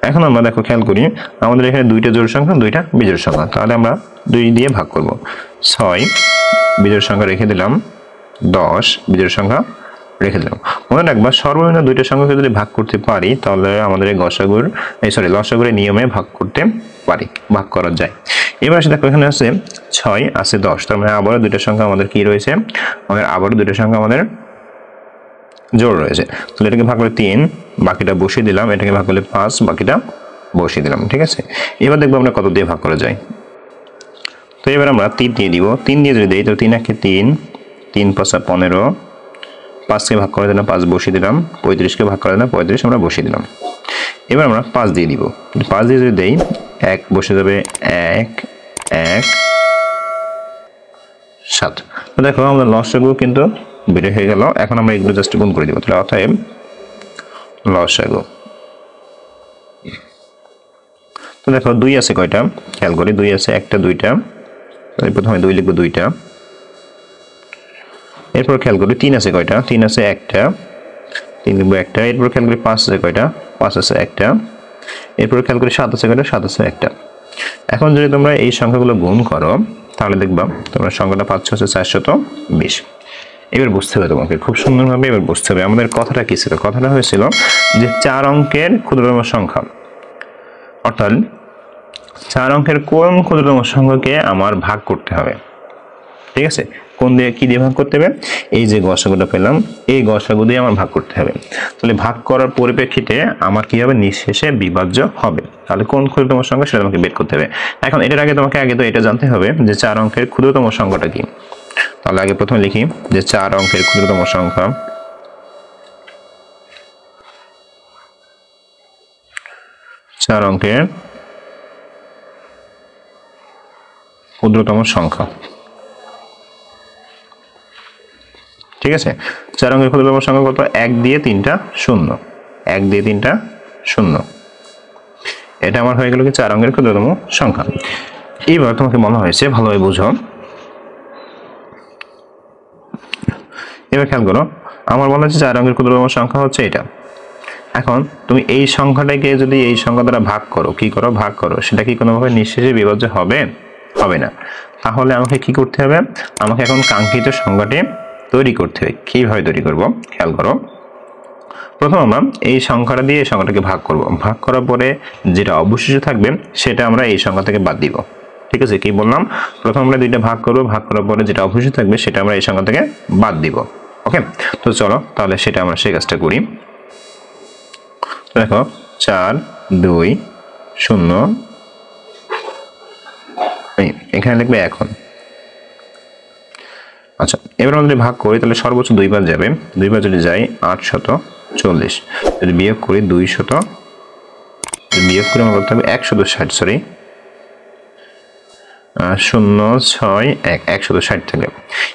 এখন আমরা দেখো খেয়াল করি আমাদের এখানে দুইটা জোড় সংখ্যা দুইটা বিজোড় সংখ্যা তাহলে আমরা 2 দিয়ে ভাগ করব 6 বিজোড় সংখ্যা রেখে দিলাম 10 বিজোড় সংখ্যা রেখে দিলাম মনে রাখবা সর্বনিম্ন দুইটা সংখ্যাকে যদি ভাগ করতে পারি তাহলে আমাদের এই লসাগুর নিয়মে ভাগ করতে পারি ভাগ করা যায় এবার আসে দেখো এখানে আছে 6 আছে 10 তার মানে আবারও দুইটা সংখ্যা আমাদের কি রয়েছে আবারও দুইটা সংখ্যা আমাদের জোড় রয়েছে তাহলে এটাকে ভাগ করে 3 বাকিটা বসিয়ে দিলাম এটাকে ভাগ করলে 5 বাকিটা বসিয়ে দিলাম ঠিক আছে এবার দেখবো আমরা কত দিয়ে ভাগ করা যায় তো এবার আমরা 3 দিয়ে দিব 3 দিয়ে যদি দেই তো 3 একে 3 3 5 15 5 কে ভাগ করে দিলাম 5 বসিয়ে দিলাম 35 কে ভাগ করে দিলাম 35 আমরা বসিয়ে দিলাম এবার আমরা 5 দিয়ে দিব 5 দিয়ে যদি দেই 1 বসে যাবে 1 1 7 তো দেখো আমাদের লসাগু কিন্তু বের হয়ে গেল এখন আমরা এগুলো জাস্ট গুণ করে দিব তাহলে অতএব লসাগু তো দেখো 2 আছে কয়টা খেয়াল করি 2 আছে একটা দুইটা তাহলে প্রথমে 2 লিখব দুইটা এরপর খেয়াল করি 3 আছে কয়টা 3 আছে একটা 3 লিখব একটা এরপর খেয়াল করি 5 আছে কয়টা 5 আছে একটা এরপর খেয়াল করি 7 আছে কয়টা 7 আছে একটা এখন যদি তোমরা এই সংখ্যাগুলো গুণ করো তাহলে দেখবা তোমরা সংখ্যাটা পাচ্ছ হচ্ছে 420 এবার বুঝতে হবে তোমাকে খুব সুন্দরভাবে এবার বুঝতে হবে আমাদের কথাটা কি ছিল কথাটা হয়েছিল যে 4 অঙ্কের ক্ষুদ্রতম সংখ্যা অর্থাৎ 4 অঙ্কের কোন ক্ষুদ্রতম সংখ্যাকে আমার ভাগ করতে হবে ঠিক আছে কোন দিয়ে কি দিয়ে ভাগ করতে হবে এই যে গসাগুটা পেলাম এই গসাগু দিয়ে আমার ভাগ করতে হবে তাহলে ভাগ করার পরিপ্রেক্ষিতে আমার কি হবে নিঃশেষে বিভাজ্য হবে তাহলে কোন ক্ষুদ্রতম সংখ্যা সেটা আমাকে বের করতে হবে এখন এটার আগে তোমাকে আগে তো এটা জানতে হবে যে 4 অঙ্কের ক্ষুদ্রতম সংখ্যাটা কি তাহলে আগে প্রথমে লিখি যে 4 অঙ্কের ক্ষুদ্রতম সংখ্যা 4 অঙ্কের ক্ষুদ্রতম সংখ্যা ঠিক আছে 4 অঙ্কের ক্ষুদ্রতম সংখ্যা কত 1 দিয়ে 3টা শূন্য 1 দিয়ে 3টা শূন্য এটা আমার হয়ে গেল কি 4 অঙ্কের ক্ষুদ্রতম সংখ্যা এইবার তোমাকে বলা হয়েছে ভালোভাবে বুঝো এবার খেয়াল করো আমার বলা হচ্ছে 4 অঙ্কের ক্ষুদ্রতম সংখ্যা হচ্ছে এটা এখন তুমি এই সংখ্যাটাকে যদি এই সংখ্যা দ্বারা ভাগ করো কি করো ভাগ করো সেটা কি কোনোভাবে নিঃশেষে বিভাজ্য হবে হবে না তাহলে আমাকে কি করতে হবে আমাকে এখন কাঙ্ক্ষিত সংখ্যাটি তৈরি করতে হবে কিভাবে তৈরি করব খেয়াল করো প্রথম আমরা এই সংখ্যাটা দিয়ে এই সংখ্যাটাকে ভাগ করব ভাগ করার পরে যেটা অবশিষ্ট থাকবে সেটা আমরা এই সংখ্যা থেকে বাদ দিব ঠিক আছে কি বললাম প্রথম আমরা দুইটা ভাগ করব ভাগ করার পরে যেটা অবশিষ্ট থাকবে সেটা আমরা এই সংখ্যা থেকে বাদ দিব ওকে তো চলো তাহলে সেটা আমরা সেই কাজটা করি দেখো 4 2 0 এখানে লিখবে এখন আচ্ছা এবার আমরা যদি ভাগ করি তাহলে সর্বোচ্চ 2 বার যাবে 2 বার যদি যাই 840 যদি বিয়োগ করি 200 বিয়োগ করে আমরা করতে হবে 160 সরি 061 থেকে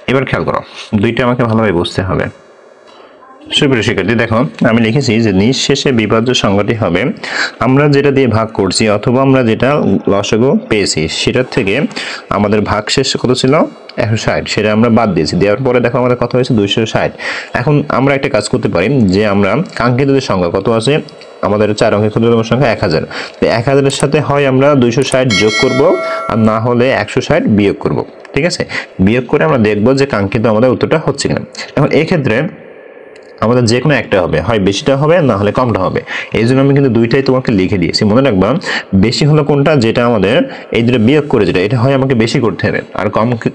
এবার খেয়াল করো দুইটা আমাকে ভালোভাবে বুঝতে হবে সুপ্রিয় শিক্ষার্থী দেখো আমি লিখেছি যে নিঃশেষে বিভাজ্য সংখ্যাটি হবে আমরা যেটা দিয়ে ভাগ করছি অথবা আমরা যেটা লসাগু পেয়েছি সেটার থেকে আমাদের ভাগশেষ কত ছিল 160 সেটা আমরা বাদ দিয়েছি দেওয়ার পরে দেখো আমাদের কত হয়েছে 260 এখন আমরা একটা কাজ করতে পারি যে আমরা কাঙ্ক্ষিত যে সংখ্যা কত আছে আমাদের 4 অঙ্কের ক্ষুদ্রতম সংখ্যা 1000 তো 1000 এর সাথে হয় আমরা 260 যোগ করব আর না হলে 160 বিয়োগ করব ঠিক আছে বিয়োগ করে আমরা দেখব যে কাঙ্ক্ষিত আমাদের উত্তরটা হচ্ছে কিনা এখন এই ক্ষেত্রে আমাদের যে কোনো একটা হবে হয় বেশিটা হবে না হলে কমটা হবে এইজন্য আমি কিন্তু দুইটাই তোমাকে লিখে দিয়েছি মনে রাখবা বেশি হলো কোনটা যেটা আমাদের এই দুটো বিয়োগ করে যেটা এটা হয় আমাকে বেশি করতে হবে আর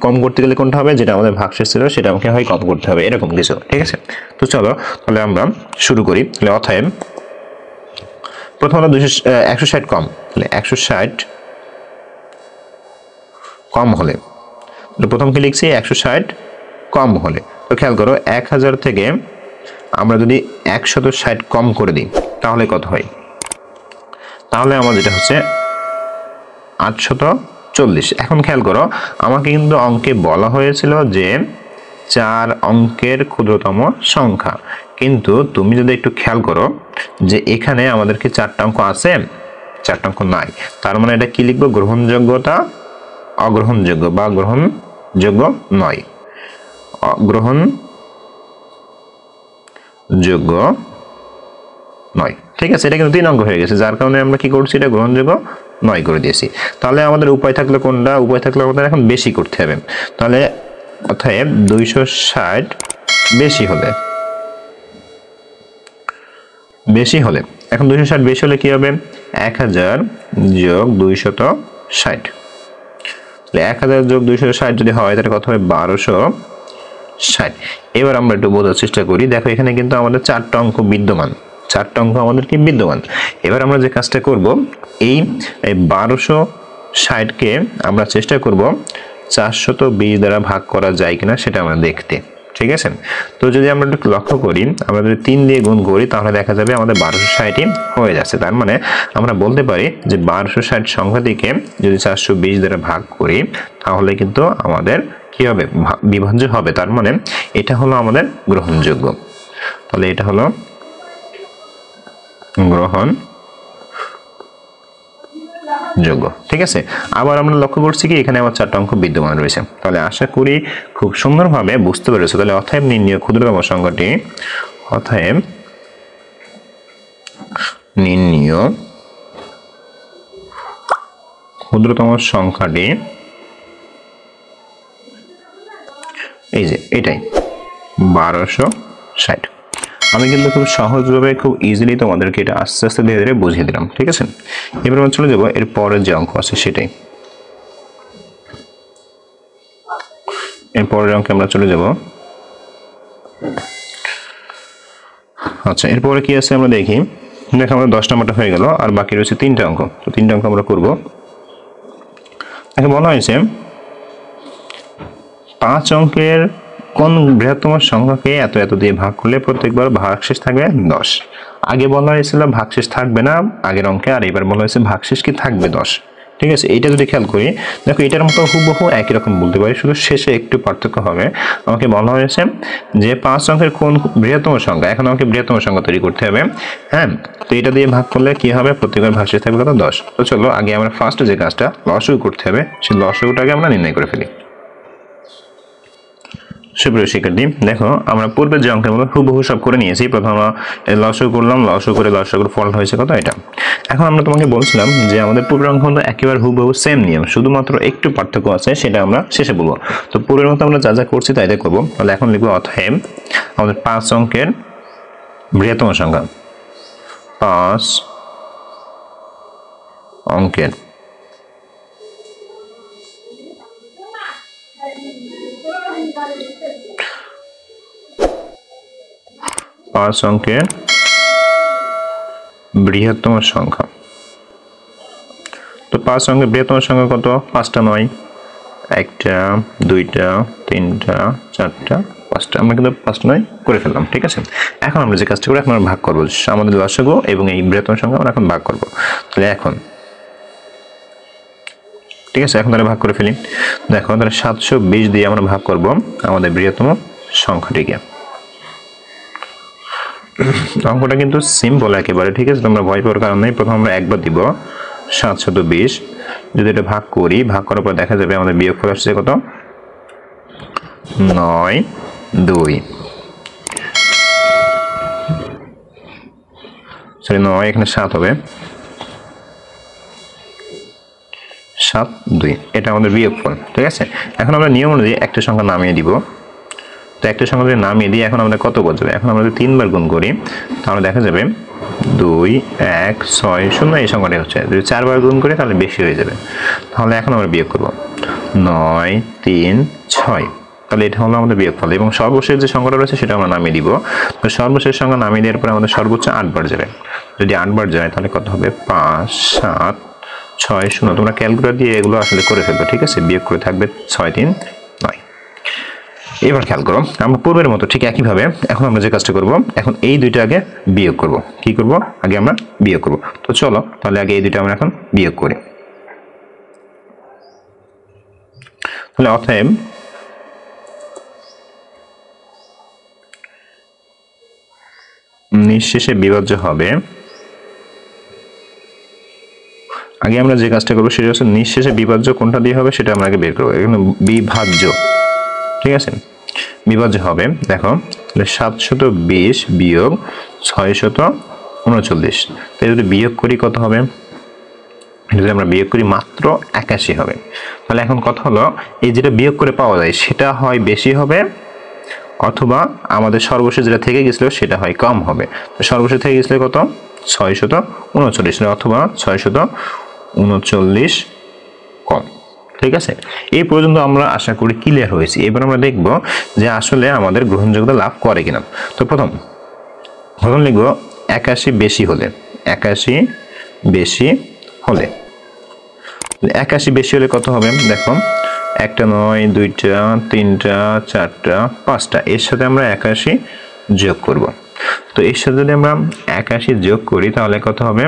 কম করতে গেলে কোনটা হবে যেটা আমাদের ভাগশেষ ছিল সেটা আমাকে হয় কম করতে হবে এরকম কিছু ঠিক আছে তো চলো তাহলে আমরা শুরু করি তাহলে অতএব প্রথম হলো 160 কম, তাহলে 160 কম হলে, প্রথম কি লিখছি 160 কম হলে। তো খেয়াল করো 1000 থেকে আমরা যদি 160 কম করে দিই তাহলে কত হয়? তাহলে আমার যেটা হচ্ছে 840। এখন খেয়াল করো আমাকে কিন্তু অঙ্কে বলা হয়েছিল যে 4 অঙ্কের ক্ষুদ্রতম সংখ্যা, কিন্তু তুমি যদি একটু খেয়াল করো যে এখানে আমাদেরকে 4টা অঙ্ক আছে, 4টা অঙ্ক নাই। তার মানে এটা কি লিখবো? গ্রহণযোগ্যতা অগ্রহণযোগ্য বা গ্রহণযোগ্য নয়, অগ্রহণযোগ্য নয়। ঠিক আছে, এটা কিন্তু 3 অঙ্ক হয়ে গেছে, যার কারণে আমরা কি করছি, এটা গ্রহণযোগ্য নয় করে দিয়েছি। তাহলে আমাদের উপায় থাকলে কোনটা? উপায় থাকলে আমাদের এখন বেশি করতে হবে। তাহলে অতএব 260 বেশি হলে, এখন 260 বেশি হলে কি হবে? 1000 যোগ 260, 1000 যোগ 260 যদি হয় তাহলে কত হবে? 1260। এবার আমরা একটু বোঝার চেষ্টা করি। দেখো এখানে কিন্তু আমাদের 4টা অঙ্ক বিদ্যমান, 4টা অঙ্ক আমাদের কি বিদ্যমান। এবার আমরা যে কাজটা করব, এই 1260কে আমরা চেষ্টা করব 420 দ্বারা ভাগ করা যায় কিনা সেটা আমরা দেখতে। ঠিক আছে, তো যদি আমরা একটু লক্ষ্য করি, আমরা যদি 3 দিয়ে গুণ করি তাহলে দেখা যাবে আমাদের 1260ই হয়ে যাচ্ছে। তার মানে আমরা বলতে পারি যে 1260 সংখ্যাটিকে যদি 420 দ্বারা ভাগ করি তাহলে কিন্তু আমাদের কি হবে? বিভাজ্য হবে। তার মানে এটা হলো আমাদের গ্রহণযোগ্য। তাহলে এটা হলো গ্রহণযোগ্য। ঠিক আছে, আবার আমরা লক্ষ্য করছি কি এখানে আমার 4টা অঙ্ক বিদ্যমান রয়েছে। তাহলে আশা করি খুব সুন্দরভাবে বুঝতে পেরেছো। তাহলে অতএব নির্ণীয় ক্ষুদ্রতম সংখ্যাটি, অতএব নির্ণীয় ক্ষুদ্রতম সংখ্যাটি এই যে এটাই 1260। আমি কিন্তু খুব সহজভাবে খুব ইজিলি তোমাদেরকে এটা আস্তে আস্তে ধীরে ধীরে বুঝিয়ে দিলাম। ঠিক আছে, এবার আমরা চলে যাবো এর পরের যে অঙ্ক আছে সেটাই। এর পরের অঙ্কে আমরা চলে যাব। আচ্ছা, এরপরে কি আছে আমরা দেখি। দেখো আমাদের 10 নম্বরটা হয়ে গেল, আর বাকি রয়েছে 3টা অঙ্ক। তো 3টা অঙ্ক আমরা করব। এখানে বলা হয়েছে 5 অঙ্কের কোন বৃহত্তম সংখ্যাকে এত এত দিয়ে ভাগ করলে প্রত্যেকবার ভাগশেষ থাকবে 10। আগে বলা হয়েছিল ভাগশেষ থাকবে না আগের অঙ্কে, আর এবার বলা হয়েছে ভাগশেষ কি থাকবে 10। ঠিক আছে, এটা যদি খেয়াল করি, দেখো এটার মতো হুবহু একই রকম বলতে পারি, শুধু শেষে একটু পার্থক্য হবে। আমাকে বলা হয়েছে যে 5 অঙ্কের কোন বৃহত্তম সংখ্যা, এখন আমাকে বৃহত্তম সংখ্যা তৈরি করতে হবে। হ্যাঁ, তো এটা দিয়ে ভাগ করলে কি হবে? প্রত্যেকবার ভাগশেষ থাকবে কত? 10। তো চলো আগে আমরা ফার্স্ট যে কাজটা লসাগু করতে হবে, সেই লসাগুটাকে আমরা নির্ণয় করে ফেলি। সুপ্রিয় শিক্ষার্থী, দেখো আমরা পূর্বের যে অঙ্কের মতো হুবহু সব করে নিয়েছি। প্রথম আমরা লসাগু করলাম, লসাগু করে লসাগুর ফল হয়েছে কত? এটা। এখন আমরা তোমাকে বলছিলাম যে আমাদের পূর্বের অঙ্ক মতো একেবারে হুবহু সেম নিয়ম, শুধুমাত্র একটু পার্থক্য আছে, সেটা আমরা শেষে বলবো। তো পূর্বের মতো আমরা যা যা করছি তাই তাই করবো। তাহলে এখন লিখবো অতএব আমাদের 5 অঙ্কের বৃহত্তম সংখ্যা, 5 অঙ্কের বৃহত্তম সংখ্যা। তো 5 অঙ্কের বৃহত্তম সংখ্যা কত? 5টা নয়, 1টা 2টা 3টা 4টা 5টা, আমরা কিন্তু 5টা নয় করে ফেললাম। ঠিক আছে, এখন আমরা যে কাজটা করি, এখন আমরা ভাগ করবো আমাদের লসাগু এবং এই বৃহত্তম সংখ্যা আমরা এখন ভাগ করবো। তাহলে এখন ঠিক আছে, এখন তাহলে ভাগ করে ফেলি। দেখো তাহলে 720 দিয়ে আমরা ভাগ করব আমাদের বৃহত্তম সংখ্যাটিকে। অঙ্কটা কিন্তু সিম্পল একেবারে। ঠিক আছে, তোমরা ভয় পাওয়ার কারণ নেই। প্রথম আমরা একবার দিব 720, যদি এটা ভাগ করি, ভাগ করার পর দেখা যাবে আমাদের বিয়োগফল আসছে কত? 9 2, সরি 9, এখানে 7 হবে, 7 2, এটা আমাদের বিয়োগফল। ঠিক আছে, এখন আমরা নিয়ম অনুযায়ী একটা সংখ্যা নামিয়ে দিব। তো একটা সংখ্যা যদি নামিয়ে দিই, এখন আমাদের কত বলবে? এখন আমরা যদি 3 বার গুণ করি তাহলে দেখা যাবে 2 1 6 0, এই সংখ্যাটাই হচ্ছে। যদি 4 বার গুণ করি তাহলে বেশি হয়ে যাবে। তাহলে এখন আমরা বিয়োগ করব 9 3 6, তাহলে এটা হলো আমাদের বিয়োগফল। এবং সর্বশেষ যে সংখ্যাটা রয়েছে সেটা আমরা নামিয়ে দিব। তো সর্বশেষ সংখ্যা নামিয়ে দেওয়ার পরে আমাদের সর্বোচ্চ 8 বার যাবে। যদি 8 বার যায় তাহলে কত হবে 5 7 6 0। তোমরা ক্যালকুলেটর দিয়ে এগুলো আসলে করে ফেলবে, ঠিক আছে। বিয়োগ করে থাকবে 6 3 9। এবার খেয়াল করো, আমরা পূর্বের মতো ঠিক একইভাবে এখন আমরা যে কাজটা করব, এখন এই দুইটা আগে বিয়োগ করব। কি করব? আগে আমরা বিয়োগ করব। তো চলো তাহলে আগে এই দুইটা আমরা এখন বিয়োগ করি। তাহলে অতএব নিঃশেষে বিভাজ্য হবে, আগে আমরা যে কাজটা করবো সেটা হচ্ছে নিঃশেষে বিভাজ্য কোনটা দিয়ে হবে সেটা আমরা আগে বের করবো। এখানে বিভাজ্য, ঠিক আছে, বিভাজ্য হবে দেখো 720 বিয়োগ 639। তাই যদি বিয়োগ করি কত হবে? যদি আমরা বিয়োগ করি মাত্র 81 হবে। তাহলে এখন কথা হলো এই যেটা বিয়োগ করে পাওয়া যায় সেটা হয় বেশি হবে অথবা আমাদের সর্বশেষ যেটা থেকে গেছিল সেটা হয় কম হবে। তো সর্বশেষ থেকে গেছিল কত? 639 অথবা 639 কম, ঠিক আছে। এই পর্যন্ত আমরা আশা করি ক্লিয়ার হয়েছি। এবার আমরা দেখব যে আসলে আমাদের গ্রহণযোগ্যতা লাভ করে কিনা। তো প্রথম লিখব 81 বেশি হলে, 81 বেশি হলে, 81 বেশি হলে কত হবে দেখো, একটা নয়, দুইটা, তিনটা, চারটা, পাঁচটা, এর সাথে আমরা 81 যোগ করব। তো এর সাথে যদি আমরা 81 যোগ করি তাহলে কত হবে?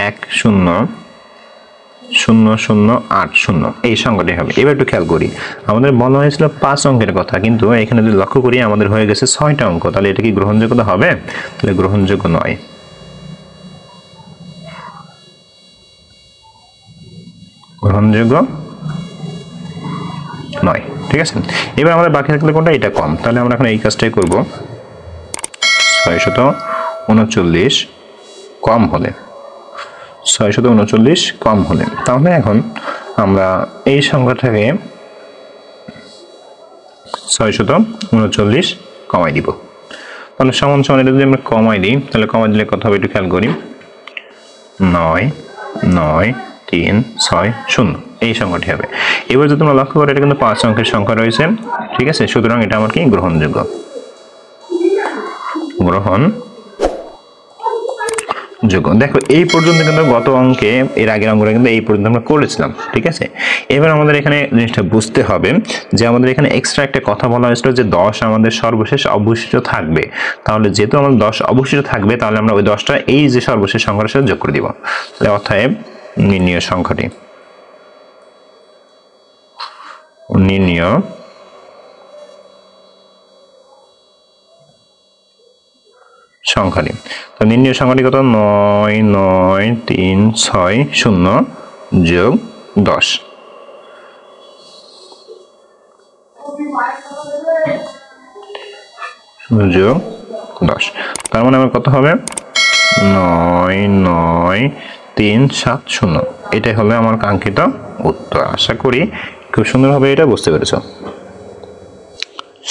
100080 এই সংখ্যাটি হবে। এবার একটু খেয়াল করি, আমাদের বলা হয়েছিল 5 অঙ্কের কথা, কিন্তু এখানে যদি লক্ষ্য করি আমাদের হয়ে গেছে 6টা অঙ্ক। তাহলে এটা কি গ্রহণযোগ্যতা হবে? তাহলে গ্রহণযোগ্য নয়, গ্রহণযোগ্য নয়, ঠিক আছে। এবার আমাদের বাকি থাকলে কোনটা? এটা কম। তাহলে আমরা এখন এই কাজটাই করব, 639 কম হলে, 639 কম হলে। তাহলে এখন আমরা এই সংখ্যাটাকে 639 কমাই দিব। তাহলে সমান সমান এটা যদি আমরা কমাই দিই তাহলে কমাই দিলে কত হবে একটু খেয়াল করি, 9 9 3 6 0 এই সংখ্যাটি হবে। এবার যদি তোমরা লক্ষ্য করো এটা কিন্তু 5 অঙ্কের সংখ্যা রয়েছে, ঠিক আছে। সুতরাং এটা আমার কি গ্রহণযোগ্য, গ্রহণযোগ্য। দেখো এই পর্যন্ত কিন্তু গত অঙ্কে এর আগের অঙ্কটা কিন্তু এই পর্যন্ত আমরা করেছিলাম, ঠিক আছে। এবার আমাদের এখানে জিনিসটা বুঝতে হবে যে আমাদের এখানে এক্সট্রা একটা কথা বলা হয়েছিল যে 10 আমাদের সর্বশেষ অবশিষ্ট থাকবে। তাহলে যেহেতু আমাদের 10 অবশিষ্ট থাকবে তাহলে আমরা ওই 10টা এই যে সর্বশেষ সংখ্যার সাথে যোগ করে দিব। তাহলে অতএব নির্ণীয় সংখ্যাটি, নির্ণীয় সংখ্যাটি, তো নির্ণীয় সংখ্যাটি কত? 9 9 3 6 0 যোগ 10 যোগ 10। তার মানে আমার কত হবে? 9 9 3 7 0। এটাই হলো আমার কাঙ্ক্ষিত উত্তর। আশা করি খুব সুন্দরভাবে এটা বুঝতে পেরেছো।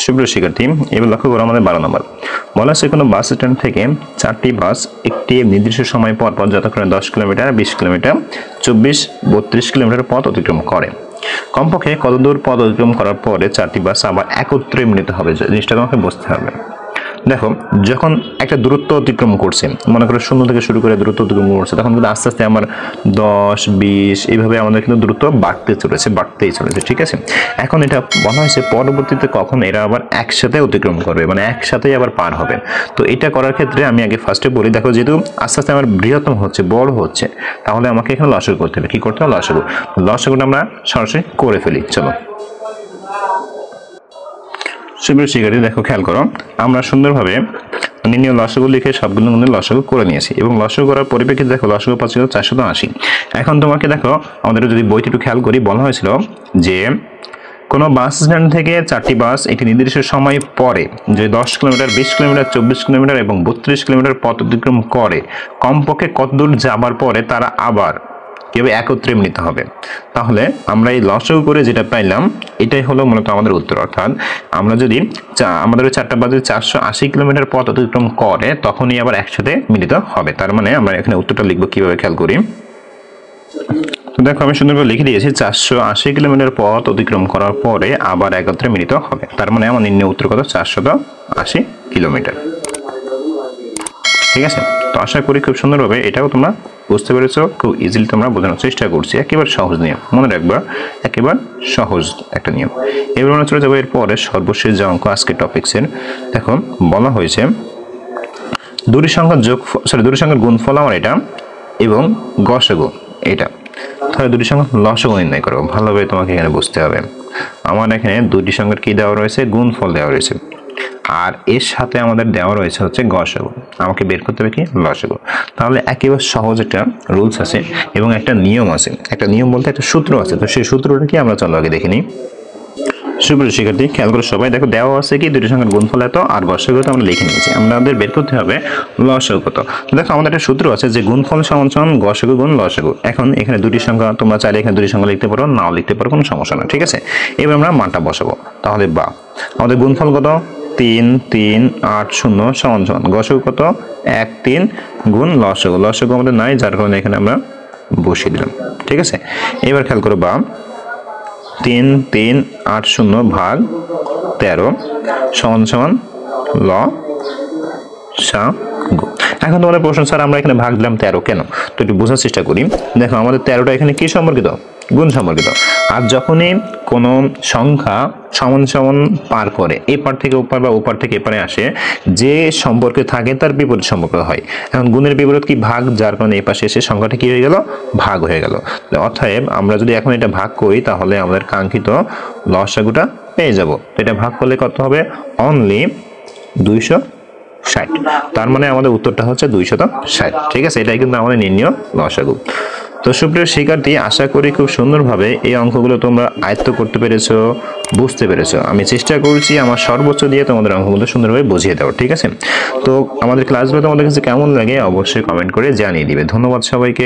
সুপ্রিয় শিক্ষার্থী, এবার লক্ষ্য করো আমাদের 12 নম্বর বলা আছে কোনো বাস স্ট্যান্ড থেকে 4টি বাস একটি নির্দিষ্ট সময় পর পর যথাক্রমে 10 কিলোমিটার, 20 কিলোমিটার, 24 32 কিলোমিটার পথ অতিক্রম করে। কমপক্ষে কত দূর পথ অতিক্রম করার পরে 4টি বাস আবার একত্রে মিলিত হবে? জিনিসটা তোমাকে বুঝতে হবে। দেখো যখন একটা দূরত্ব অতিক্রম করছে, মনে করো 0 থেকে শুরু করে দূরত্ব অতিক্রম করছে, তখন কিন্তু আস্তে আস্তে আমার 10 20 এইভাবে আমাদের কিন্তু দূরত্ব বাড়তেই চলেছে, ঠিক আছে। এখন এটা বলা হয়েছে পরবর্তীতে কখন এরা আবার একসাথে অতিক্রম করবে, মানে একসাথেই আবার পার হবে। তো এটা করার ক্ষেত্রে আমি আগে ফার্স্টে বলি, দেখো যেহেতু আস্তে আস্তে আমার বৃহত্তম হচ্ছে, বড় হচ্ছে, তাহলে আমাকে এখানে লসাগু করতে হবে। কি করতে হবে? লসাগুটা আমরা সরাসরি করে ফেলি। চলো সুপ্রিয় শিক্ষার্থী, দেখো খেয়াল করো, আমরা সুন্দরভাবে নির্ণীয় লসাগু লিখে সবগুলো লসাগু করে নিয়েছি এবং লসাগু করার পরিপ্রেক্ষিতে দেখো লসাগু পাচ্ছিল 480। এখন তোমাকে দেখো আমাদের যদি বইটি একটু খেয়াল করি, বলা হয়েছিল যে কোনো বাস স্ট্যান্ড থেকে 4টি বাস একটি নির্দিষ্ট সময় পরে যে 10 কিলোমিটার, 20 কিলোমিটার, 24 কিলোমিটার এবং 32 কিলোমিটার পথ অতিক্রম করে, কমপক্ষে কত দূর যাবার পরে তারা আবার কিভাবে একত্রে মিলিত হবে। তাহলে আমরা এই লসাগু করে যেটা পাইলাম এটাই হলো মূলত আমাদের উত্তর। অর্থাৎ আমরা যদি আমাদের 4টা বাস 480 কিলোমিটার পথ অতিক্রম করে তখনই আবার একসাথে মিলিত হবে। তার মানে আমরা এখানে উত্তরটা লিখবো কিভাবে, খেয়াল করি। তো দেখো আমি সুন্দরভাবে লিখে দিয়েছি 480 কিলোমিটার পথ অতিক্রম করার পরে আবার একত্রে মিলিত হবে। তার মানে আমার নির্ণয় উত্তর কত? 480 কিলোমিটার। ঠিক আছে। তো আশা করি খুব সুন্দরভাবে এটাও তোমরা বুঝতে পেরেছো, খুব ইজিলি তোমরা বোঝানোর চেষ্টা করছি। একেবারে সহজ নিয়ম, মনে রাখবা, একেবারে সহজ একটা নিয়ম। এবার আমরা চলে যাবো এরপরে সর্বশেষ যে অঙ্ক আজকে টপিক্সের। দেখো বলা হয়েছে দুটি সংখ্যার দুটি সংখ্যার গুণফল আমার এটা এবং গসাগু এটা। তাহলে দুটি সংখ্যার লসাগু নির্ণয় করো। ভালোভাবে তোমাকে এখানে বুঝতে হবে। আমার এখানে দুটি সংখ্যার কি দেওয়া রয়েছে, গুণফল দেওয়া রয়েছে, আর এর সাথে আমাদের দেওয়া রয়েছে হচ্ছে গসাগু। আমাকে বের করতে হবে কি, লসাগু। তাহলে একেবারে সহজ একটা রুলস আছে এবং একটা নিয়ম আছে। একটা নিয়ম বলতে একটা সূত্র আছে। তো সেই সূত্রটা কি আমরা চলো আগে দেখে নিই। সুপ্রিয় শিক্ষার্থী, খেয়াল করে সবাই দেখো, দেওয়া আছে কি দুটি সংখ্যার গুণফল এত আর গসাগু তো আমরা লিখে নিয়েছি। আমাদের বের করতে হবে লসাগু কত। দেখো আমাদের একটা সূত্র আছে যে গুণফল সমান সমান গসাগু গুণ লসাগু। এখন এখানে দুটি সংখ্যা, তোমরা চাইলে এখানে দুটি সংখ্যা লিখতে পারো, নাও লিখতে পারো, কোনো সমস্যা না, ঠিক আছে। এবার আমরা মানটা বসাবো। তাহলে বা আমাদের গুণফল কত, 3 3 8 0 সমান সমান গসাগু কত, 1 3 গুণ লসাগু। লসাগু আমাদের নাই, যার কারণে এখানে আমরা বসিয়ে দিলাম, ঠিক আছে। এবার খেয়াল করো, বা 3 3 8 0 ভাগ 13 সমান সমান লসাগু। এখন তোমাদের প্রশ্ন, স্যার আমরা এখানে ভাগ দিলাম 13 কেন? তো একটু বোঝার চেষ্টা করি। দেখো আমাদের 13টা এখানে কি সম্পর্কিত, গুণ সম্পর্কিত। আর যখনই কোনো সংখ্যা সমান সমান পার করে, এই পার থেকে ওপার বা ওপার থেকে এপারে আসে, যে সম্পর্কে থাকে তার বিপরীত সম্পর্ক হয়। এখন গুণের বিপরীত কি, ভাগ, যার কারণে এই পাশে এসে সংখ্যাটা কি হয়ে গেল, ভাগ হয়ে গেল। অতএব আমরা যদি এখন এটা ভাগ করি তাহলে আমাদের কাঙ্ক্ষিত লসাগুটা পেয়ে যাব। তো এটা ভাগ করলে কত হবে, অনলি 260। তার মানে আমাদের উত্তরটা হচ্ছে 260, ঠিক আছে। এটাই কিন্তু আমাদের নির্ণয় লসাগু। তো সুপ্রিয় শিক্ষার্থী, আশা করি খুব সুন্দরভাবে এই অঙ্কগুলো তোমরা আয়ত্ত করতে পেরেছো, বুঝতে পেরেছো। আমি চেষ্টা করছি আমার সর্বোচ্চ দিয়ে তোমাদের অঙ্কগুলো সুন্দরভাবে বুঝিয়ে দেওয়ার, ঠিক আছে। তো আমাদের ক্লাসগুলো তোমাদের কাছে কেমন লাগে অবশ্যই কমেন্ট করে জানিয়ে দিবে। ধন্যবাদ সবাইকে।